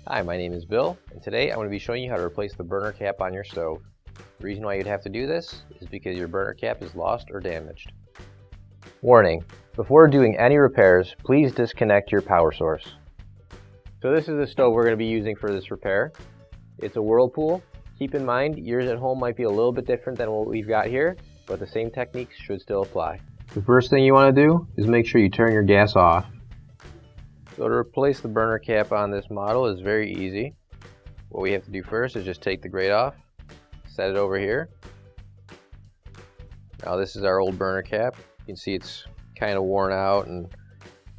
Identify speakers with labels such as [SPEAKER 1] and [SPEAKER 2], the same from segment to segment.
[SPEAKER 1] Hi, my name is Bill, and today I'm going to be showing you how to replace the burner cap on your stove. The reason why you'd have to do this is because your burner cap is lost or damaged. Warning: before doing any repairs, please disconnect your power source. So this is the stove we're going to be using for this repair. It's a Whirlpool. Keep in mind, yours at home might be a little bit different than what we've got here, but the same techniques should still apply. The first thing you want to do is make sure you turn your gas off. So to replace the burner cap on this model is very easy. What we have to do first is just take the grate off, set it over here. Now this is our old burner cap. You can see it's kind of worn out and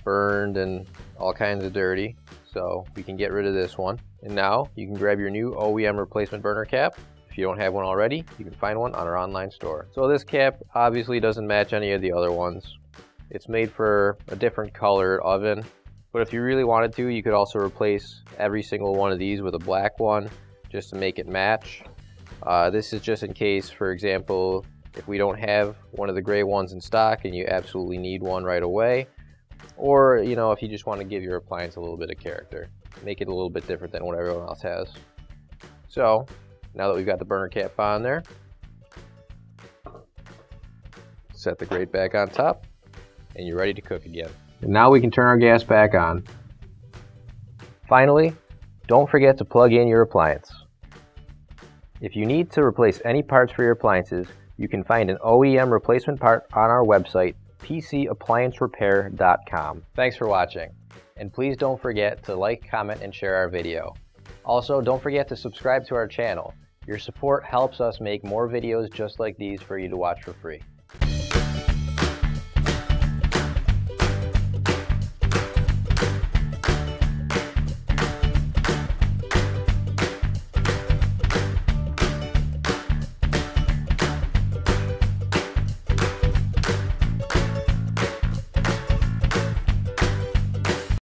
[SPEAKER 1] burned and all kinds of dirty. So we can get rid of this one. And now you can grab your new OEM replacement burner cap. If you don't have one already, you can find one on our online store. So this cap obviously doesn't match any of the other ones. It's made for a different colored oven. But if you really wanted to, you could also replace every single one of these with a black one just to make it match. This is just in case, for example, if we don't have one of the gray ones in stock and you absolutely need one right away, or if you just want to give your appliance a little bit of character, make it a little bit different than what everyone else has. So now that we've got the burner cap on there, set the grate back on top and you're ready to cook again. And now we can turn our gas back on. Finally, don't forget to plug in your appliance. If you need to replace any parts for your appliances, you can find an OEM replacement part on our website, PCApplianceRepair.com. Thanks for watching, and please don't forget to like, comment, and share our video. Also, don't forget to subscribe to our channel. Your support helps us make more videos just like these for you to watch for free.